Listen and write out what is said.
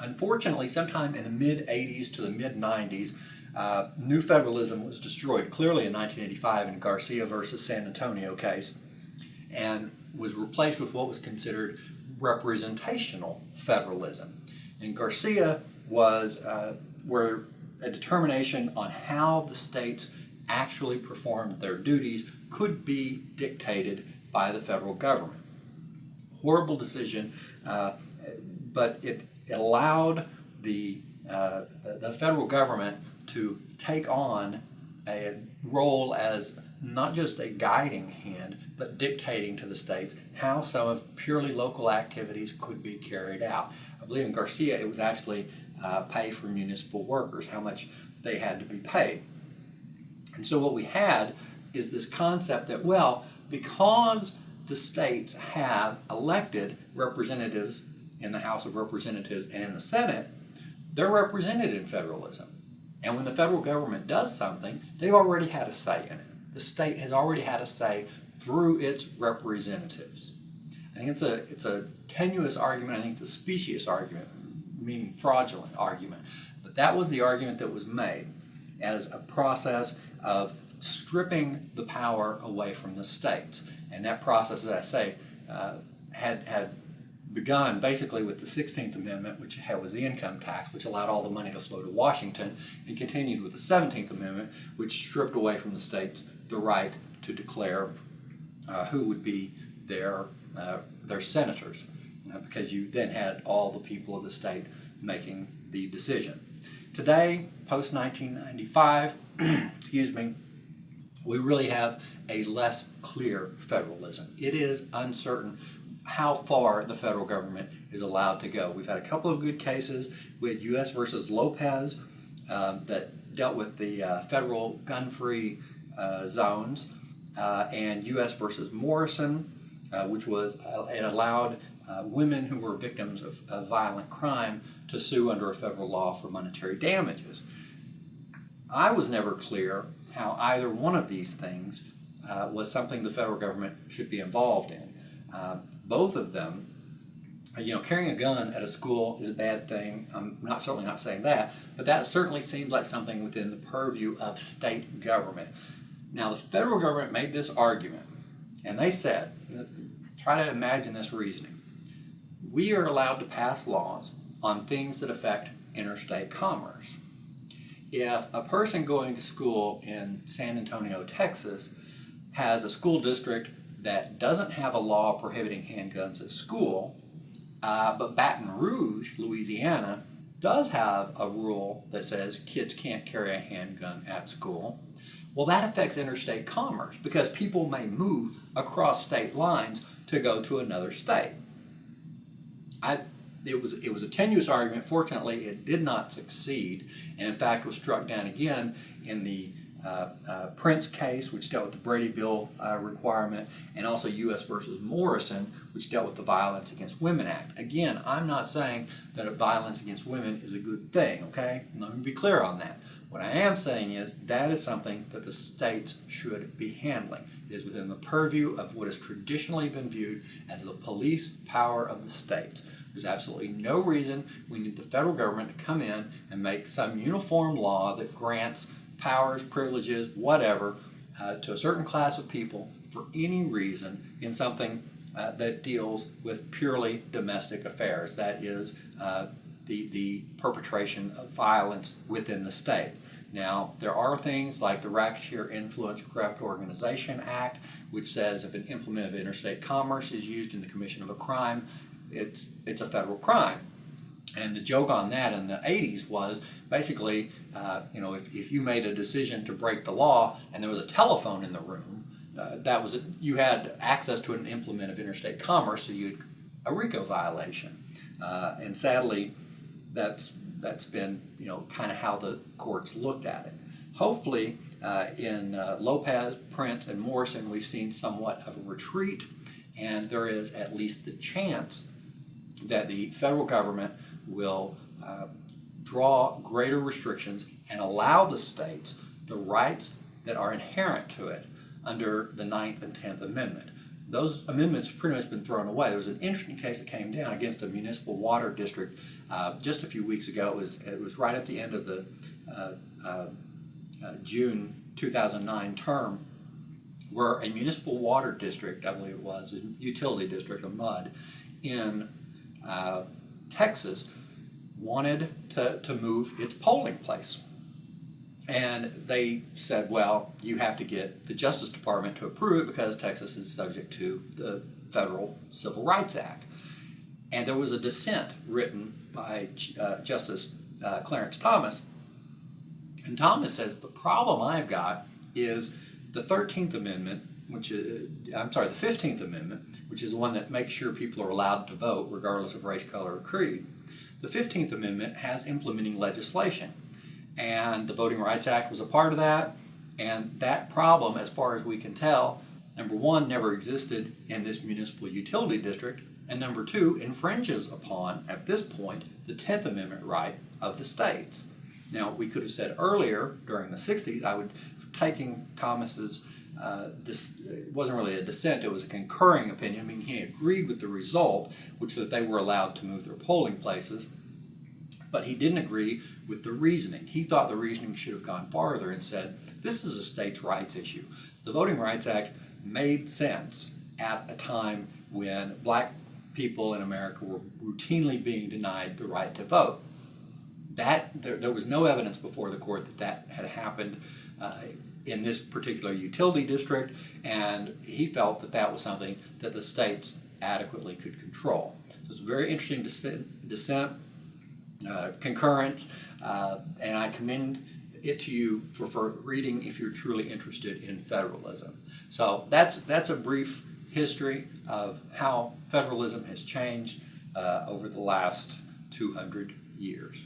Unfortunately, sometime in the mid-'80s to the mid-'90s, new federalism was destroyed clearly in 1985 in Garcia versus San Antonio case, and was replaced with what was considered representational federalism. And Garcia was where a determination on how the states actually performed their duties could be dictated by the federal government. Horrible decision, but it allowed the federal government to take on a role as not just a guiding hand, but dictating to the states how some of purely local activities could be carried out. I believe in Garcia it was actually pay for municipal workers, how much they had to be paid. And so what we had is this concept that, well, because the states have elected representatives in the House of Representatives and in the Senate, they're represented in federalism. And when the federal government does something, they've already had a say in it. The state has already had a say through its representatives. I think it's a tenuous argument. I think it's a specious argument, meaning fraudulent argument. But that was the argument that was made as a process of stripping the power away from the states. And that process, as I say, had begun basically with the 16th Amendment, which was the income tax, which allowed all the money to flow to Washington, and continued with the 17th Amendment, which stripped away from the states the right to declare who would be their senators, because you then had all the people of the state making the decision. Today, post-1995, excuse me, we really have a less clear federalism. It is uncertain how far the federal government is allowed to go. We've had a couple of good cases with U.S. versus Lopez that dealt with the federal gun-free zones, and U.S. versus Morrison, which was it allowed women who were victims of violent crime to sue under a federal law for monetary damages. I was never clear how either one of these things was something the federal government should be involved in. Both of them, carrying a gun at a school is a bad thing. I'm certainly not saying that, but that certainly seems like something within the purview of state government. Now, the federal government made this argument, and they said, try to imagine this reasoning. We are allowed to pass laws on things that affect interstate commerce. If a person going to school in San Antonio, Texas, has a school district that doesn't have a law prohibiting handguns at school, but Baton Rouge, Louisiana, does have a rule that says kids can't carry a handgun at school, well, that affects interstate commerce because people may move across state lines to go to another state. It was a tenuous argument. Fortunately, it did not succeed, and in fact was struck down again in the Prince case, which dealt with the Brady Bill requirement, and also U.S. versus Morrison, which dealt with the Violence Against Women Act. Again, I'm not saying that a violence against women is a good thing, okay? Let me be clear on that. What I am saying is that is something that the states should be handling. It is within the purview of what has traditionally been viewed as the police power of the states. There's absolutely no reason we need the federal government to come in and make some uniform law that grants powers, privileges, whatever, to a certain class of people for any reason in something that deals with purely domestic affairs. That is the perpetration of violence within the state. Now, there are things like the Racketeer Influence Corrupt Organization Act, which says if an implement of interstate commerce is used in the commission of a crime, it's a federal crime. And the joke on that in the 80s was basically, if you made a decision to break the law and there was a telephone in the room, you had access to an implement of interstate commerce, so you had a RICO violation. And sadly, that's been kind of how the courts looked at it. Hopefully, in Lopez, Prince, and Morrison, we've seen somewhat of a retreat, and there is at least the chance that the federal government will draw greater restrictions and allow the states the rights that are inherent to it under the 9th and 10th Amendment. those amendments have pretty much been thrown away. There was an interesting case that came down against a municipal water district just a few weeks ago. It was right at the end of the June 2009 term, where a municipal water district, I believe it was, a utility district, a MUD, in Texas, wanted to move its polling place. And they said, well, you have to get the Justice Department to approve it because Texas is subject to the Federal Civil Rights Act. And there was a dissent written by Justice Clarence Thomas. And Thomas says, the problem I've got is the 13th Amendment, the 15th Amendment, which is the one that makes sure people are allowed to vote regardless of race, color, or creed. The 15th Amendment has implementing legislation, and the Voting Rights Act was a part of that, and that problem, as far as we can tell, number one, never existed in this municipal utility district, and number two, infringes upon, at this point, the 10th Amendment right of the states. Now, we could have said earlier, during the 60s, taking Thomas's, it wasn't really a dissent, it was a concurring opinion. I mean, he agreed with the result, which is that they were allowed to move their polling places, but he didn't agree with the reasoning. He thought the reasoning should have gone farther and said, this is a states' rights issue. The Voting Rights Act made sense at a time when black people in America were routinely being denied the right to vote. There was no evidence before the court that had happened in this particular utility district, and he felt that that was something that the states adequately could control. So it's a very interesting dissent, concurrent, and I commend it to you for reading if you're truly interested in federalism. So that's a brief history of how federalism has changed over the last 200 years.